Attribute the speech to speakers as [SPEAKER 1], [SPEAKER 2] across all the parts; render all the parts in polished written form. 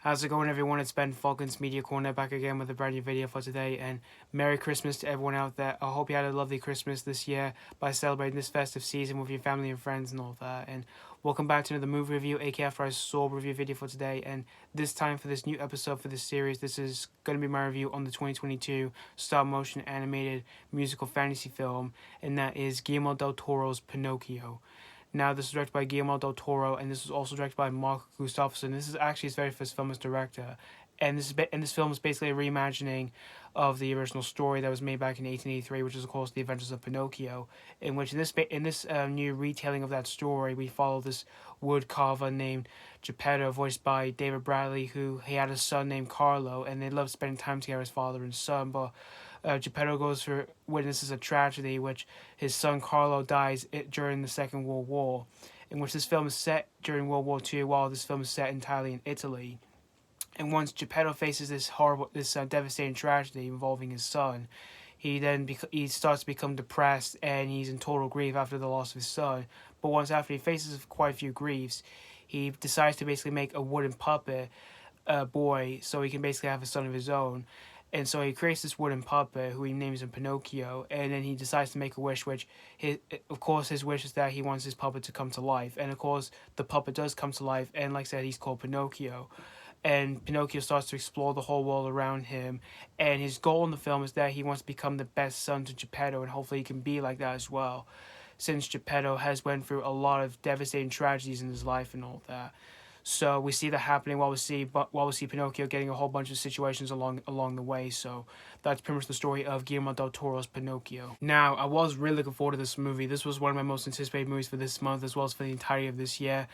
[SPEAKER 1] How's it going, everyone? It's Ben Falcon's Media Corner back again with a brand new video for today, and Merry Christmas to everyone out there. I hope you had a lovely Christmas this year by celebrating this festive season with your family and friends and all that. And welcome back to another movie review, aka after I saw review video for today. And this time for this new episode for this series, this is going to be my review on the 2022 stop-motion animated musical fantasy film, and that is Guillermo del Toro's Pinocchio. Now, this is directed by Guillermo del Toro, and this is also directed by Mark Gustafson. This is actually his very first film as director, and this film is basically a reimagining of the original story that was made back in 1883, which is of course The Adventures of Pinocchio. In which in this new retelling of that story, we follow this wood carver named Geppetto, voiced by David Bradley, who he had a son named Carlo, and they loved spending time together as father and son, but Geppetto witnesses a tragedy, which his son Carlo dies during the Second World War, in which this film is set during World War II, while this film is set entirely in Italy. And once Geppetto faces this devastating tragedy involving his son, he starts to become depressed, and he's in total grief after the loss of his son. But once after he faces quite a few griefs, he decides to basically make a wooden puppet boy so he can basically have a son of his own. And so he creates this wooden puppet who he names him Pinocchio, and then he decides to make a wish, which his wish is that he wants his puppet to come to life. And of course the puppet does come to life, and like I said, he's called Pinocchio. And Pinocchio starts to explore the whole world around him, and his goal in the film is that he wants to become the best son to Geppetto, and hopefully he can be like that as well, since Geppetto has went through a lot of devastating tragedies in his life and all that. So we see that happening while we see Pinocchio getting a whole bunch of situations along the way. So that's pretty much the story of Guillermo del Toro's Pinocchio. Now, I was really looking forward to this movie. This was one of my most anticipated movies for this month, as well as for the entirety of this year.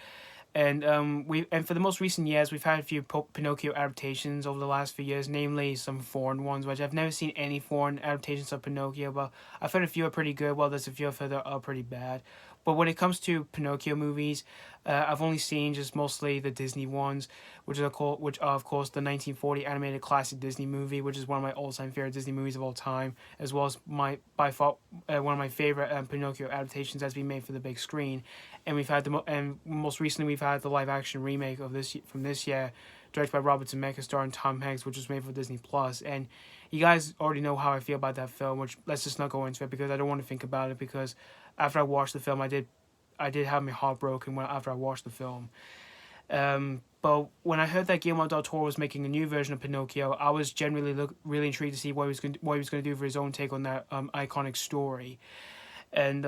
[SPEAKER 1] And for the most recent years, we've had a few Pinocchio adaptations over the last few years, namely some foreign ones, which I've never seen any foreign adaptations of Pinocchio, but I've heard a few are pretty good, while there's a few I've heard that are pretty bad. But when it comes to Pinocchio movies, I've only seen just mostly the Disney ones, which are of course the 1940 animated classic Disney movie, which is one of my all-time favorite Disney movies of all time, as well as by far one of my favorite Pinocchio adaptations that's been made for the big screen. And most recently we've had the live-action remake of from this year, directed by Robert Zemeckis, starring Tom Hanks, which was made for Disney Plus. And you guys already know how I feel about that film, which let's just not go into it because I don't want to think about it, because after I watched the film, I did have my heart broken after I watched the film. But when I heard that Guillermo del Toro was making a new version of Pinocchio, I was generally really intrigued to see what he was going to do for his own take on that iconic story. And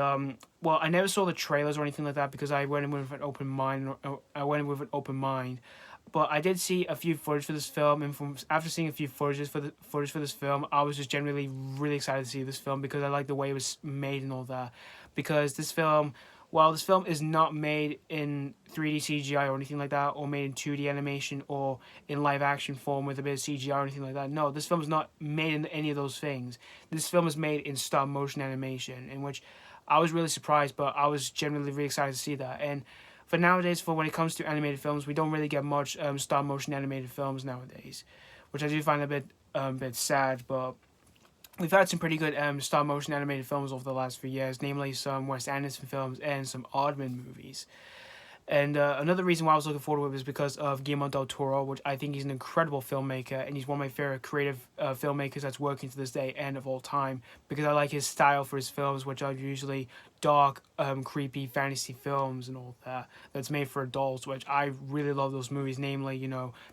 [SPEAKER 1] well, I never saw the trailers or anything like that because I went in with an open mind. But I did see a few footage for this film, and after seeing a few footage for this film, I was just generally really excited to see this film because I like the way it was made and all that. Because this film, while this film is not made in 3D CGI or anything like that, or made in 2D animation or in live action form with a bit of CGI or anything like that, no, this film is not made in any of those things. This film is made in stop motion animation, in which I was really surprised, but I was generally really excited to see that. And for nowadays, for when it comes to animated films, we don't really get much stop motion animated films nowadays, which I do find a bit sad. But we've had some pretty good stop motion animated films over the last few years, namely some Wes Anderson films and some Aardman movies. And another reason why I was looking forward to it was because of Guillermo del Toro, which I think he's an incredible filmmaker, and he's one of my favorite creative filmmakers that's working to this day and of all time, because I like his style for his films, which are usually dark, creepy fantasy films and all that, that's made for adults, which I really love those movies, namely,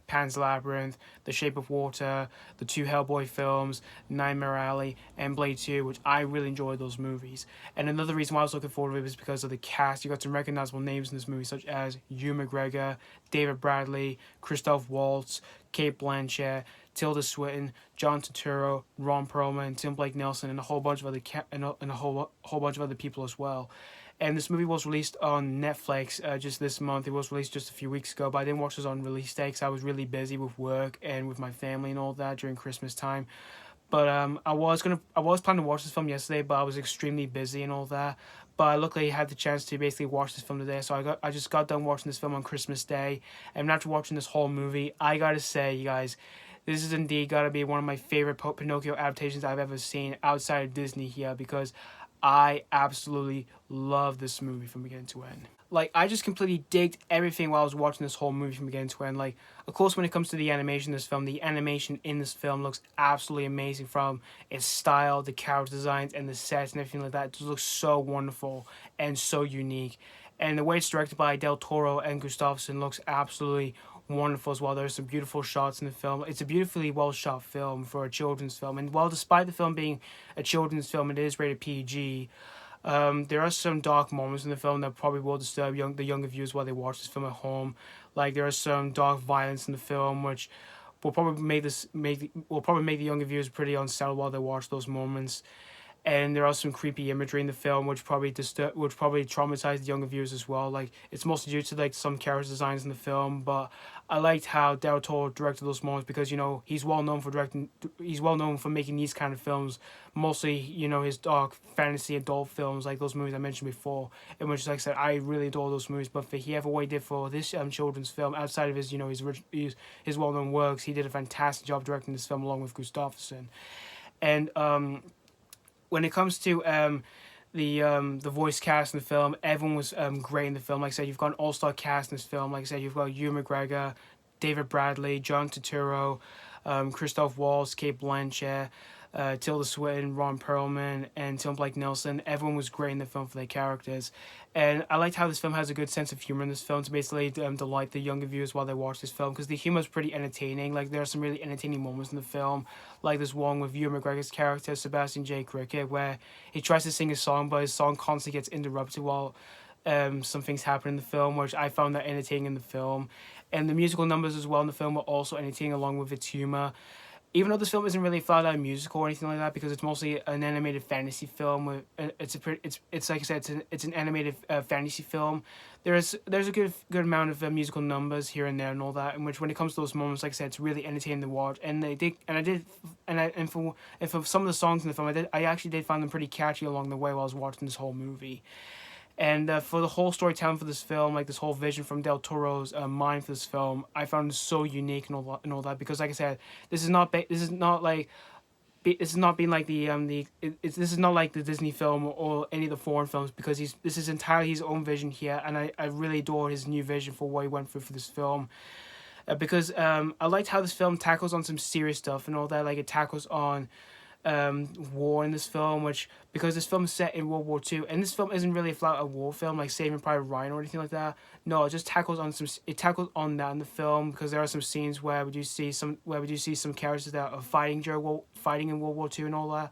[SPEAKER 1] Pan's Labyrinth, The Shape of Water, the two Hellboy films, Nightmare Alley, and Blade 2, which I really enjoyed those movies. And another reason why I was looking forward to it was because of the cast. You got some recognizable names in this movie, such as Ewan McGregor, David Bradley, Christoph Waltz, Cate Blanchett, Tilda Swinton, John Turturro, Ron Perlman, Tim Blake Nelson, and a whole bunch of other people as well. And this movie was released on Netflix just this month. It was released just a few weeks ago, but I didn't watch this on release day because I was really busy with work and with my family and all that during Christmas time. But I was planning to watch this film yesterday, but I was extremely busy and all that. But luckily, I had the chance to basically watch this film today. So I just got done watching this film on Christmas Day, and after watching this whole movie, I gotta say, you guys, this is indeed gotta be one of my favorite Pinocchio adaptations I've ever seen outside of Disney here, because I absolutely love this movie from beginning to end. like I just completely digged everything while I was watching this whole movie from beginning to end. Like, of course, when it comes to the animation in this film, the animation in this film looks absolutely amazing, from its style, the character designs, and the sets and everything like that. It just looks so wonderful and so unique. And the way it's directed by Del Toro and Gustafson looks absolutely wonderful as well. There's some beautiful shots in the film. It's a beautifully well shot film for a children's film. And while despite the film being a children's film, it is rated PG. There are some dark moments in the film that probably will disturb the younger viewers while they watch this film at home. Like, there is some dark violence in the film, which will probably make the younger viewers pretty unsettled while they watch those moments. And there are some creepy imagery in the film which probably traumatize the younger viewers as well. Like, it's mostly due to like some character designs in the film, but I liked how Del Toro directed those moments, because he's well known for making these kind of films, mostly his dark fantasy adult films, like those movies I mentioned before, in which, like I said, I really adore those movies. But for what he did for this children's film, outside of his well known works, he did a fantastic job directing this film along with Gustafson. And when it comes to the voice cast in the film, everyone was great in the film. Like I said, you've got an all-star cast in this film. Like I said, you've got Ewan McGregor, David Bradley, John Turturro, Christoph Waltz, Cate Blanchett, Tilda Swinton, Ron Perlman, and Tim Blake Nelson. Everyone was great in the film for their characters. And I liked how this film has a good sense of humor in this film to basically delight the younger viewers while they watch this film, because the humor is pretty entertaining. Like, there are some really entertaining moments in the film, like this one with Ewan McGregor's character, Sebastian J. Cricket, where he tries to sing a song, but his song constantly gets interrupted while some things happen in the film, which I found that entertaining in the film. And the musical numbers as well in the film were also entertaining along with its humor. Even though this film isn't really flat out musical or anything like that, because it's mostly an animated fantasy film. It's like I said, it's an animated fantasy film. There's a good amount of musical numbers here and there and all that. In which, when it comes to those moments, like I said, it's really entertaining to watch. And for some of the songs in the film, I actually did find them pretty catchy along the way while I was watching this whole movie. And for the whole storytelling for this film, like this whole vision from Del Toro's mind for this film, I found it so unique and all that, because, like I said, this is not being like this is not like the Disney film or any of the foreign films, because this is entirely his own vision here, and I really adore his new vision for what he went through for this film. Because I liked how this film tackles on some serious stuff and all that. Like, it tackles on war in this film, which, because this film is set in World War II, and this film isn't really a flat out war film like Saving Private Ryan or anything like that. No, it just tackles on that in the film, because there are some scenes where we do see some characters that are fighting in World War II and all that,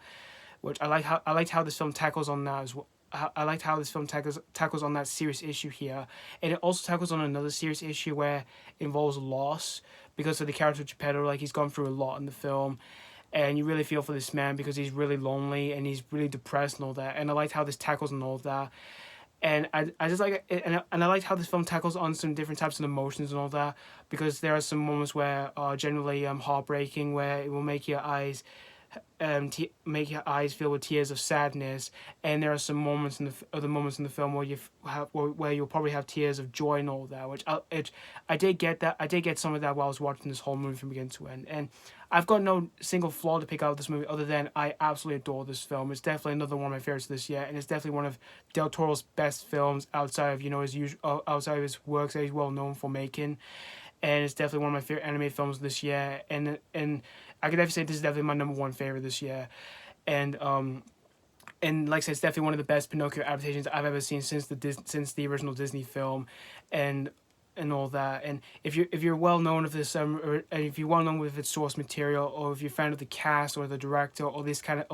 [SPEAKER 1] which I liked how this film tackles on that as well. I liked how this film tackles on that serious issue here, and it also tackles on another serious issue where it involves loss, because of the character of Geppetto. Like, he's gone through a lot in the film, and you really feel for this man because he's really lonely and he's really depressed and all that. And I liked how this tackles on all of that. And I just like it, and I liked how this film tackles on some different types of emotions and all that, because there are some moments where are generally heartbreaking, where it will make your eyes fill with tears of sadness, and there are some moments in the film where you'll probably have tears of joy and all that, which I did get some of that while I was watching this whole movie from beginning to end. And I've got no single flaw to pick out of this movie other than I absolutely adore this film. It's definitely another one of my favorites this year, and it's definitely one of Del Toro's best films outside of outside of his works that he's well known for making. And it's definitely one of my favorite anime films this year, and I could definitely say this is definitely my number one favorite this year, and like I said, it's definitely one of the best Pinocchio adaptations I've ever seen since the original Disney film, and all that. And if you're well known of this or if you're well known with its source material, or if you're a fan of the cast or the director or this kind of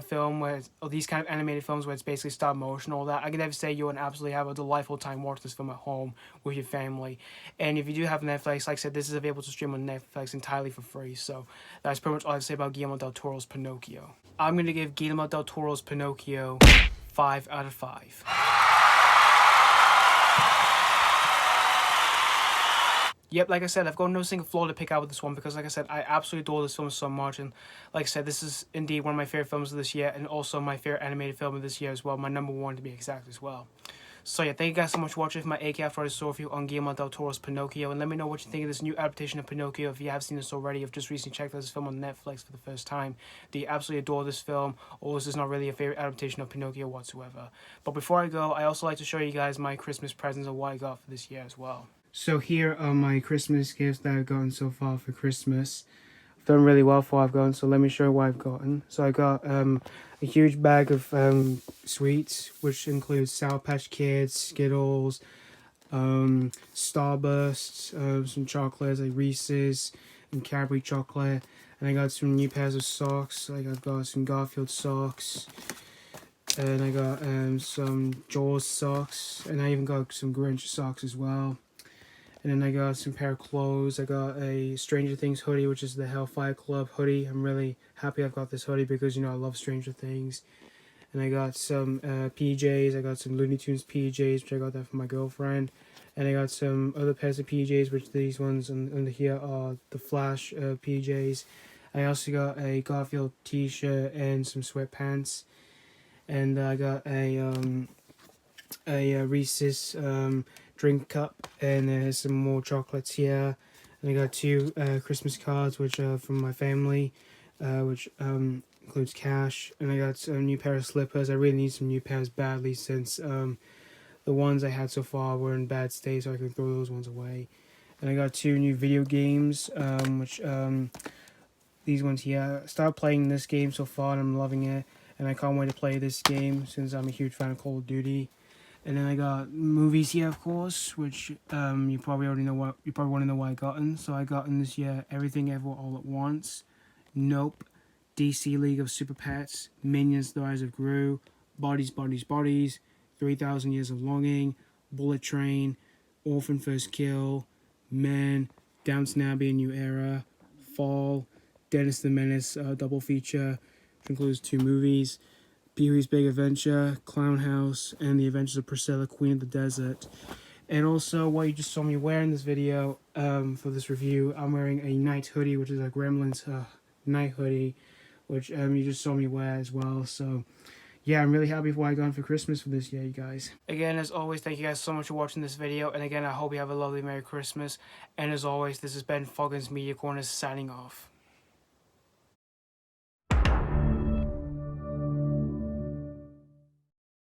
[SPEAKER 1] film or these kind of animated films where it's basically stop motion, all that, I can never say you would absolutely have a delightful time watching this film at home with your family. And if you do have Netflix, like I said, this is available to stream on Netflix entirely for free. So that's pretty much all I have to say about Guillermo del Toro's Pinocchio. I'm going to give Guillermo del Toro's Pinocchio 5 out of 5. Yep, like I said, I've got no single flaw to pick out with this one, because, like I said, I absolutely adore this film so much. And like I said, this is indeed one of my favorite films of this year, and also my favorite animated film of this year as well, my number one to be exact as well. So yeah, thank you guys so much for watching my AK After Artist review on Guillermo del Toro's Pinocchio, and let me know what you think of this new adaptation of Pinocchio. If you have seen this already, if just recently checked out this film on Netflix for the first time, do you absolutely adore this film, or is this not really a favorite adaptation of Pinocchio whatsoever? But before I go, I also like to show you guys my Christmas presents and what I got for this year as well. So here are my Christmas gifts that I've gotten so far for Christmas. I've done really well for what I've gotten, so let me show you what I've gotten. So I got a huge bag of sweets, which includes Sour Patch Kids, Skittles, Starbursts, some chocolates like Reese's and Cadbury chocolate. And I got some new pairs of socks. Like I've got some Garfield socks. And I got some Jaws socks. And I even got some Grinch socks as well. And then I got some pair of clothes. I got a Stranger Things hoodie, which is the Hellfire Club hoodie. I'm really happy I've got this hoodie because, you know, I love Stranger Things. And I got some PJs. I got some Looney Tunes PJs, which I got that from my girlfriend. And I got some other pairs of PJs, which these ones under here are the Flash PJs. I also got a Garfield t-shirt and some sweatpants. And I got a Reese's drink cup, and there's some more chocolates here. And I got two Christmas cards, which are from my family, which includes cash. And I got a new pair of slippers. I really need some new pairs badly, since the ones I had so far were in bad state, so I can throw those ones away. And I got two new video games, which these ones here. I started playing this game so far, and I'm loving it. And I can't wait to play this game, since I'm a huge fan of Call of Duty. And then I got movies here, of course, which you probably already know what you probably want to know what I gotten. So I gotten this year Everything Ever All at Once, Nope, DC League of Super Pets, Minions: The Rise of Gru, Bodies, Bodies, Bodies, 3,000 Years of Longing, Bullet Train, Orphan First Kill, Men, Downton Abbey: A New Era, Fall, Dennis the Menace double feature, which includes 2 movies, Pee-wee's Big Adventure, Clown House, and The Adventures of Priscilla, Queen of the Desert. And also, what you just saw me wear in this video for this review, I'm wearing a night hoodie, which is a Gremlins night hoodie, which you just saw me wear as well. So, yeah, I'm really happy for what I got for Christmas for this year, you guys. Again, as always, thank you guys so much for watching this video. And again, I hope you have a lovely Merry Christmas. And as always, this has been Foggins Media Corner signing off.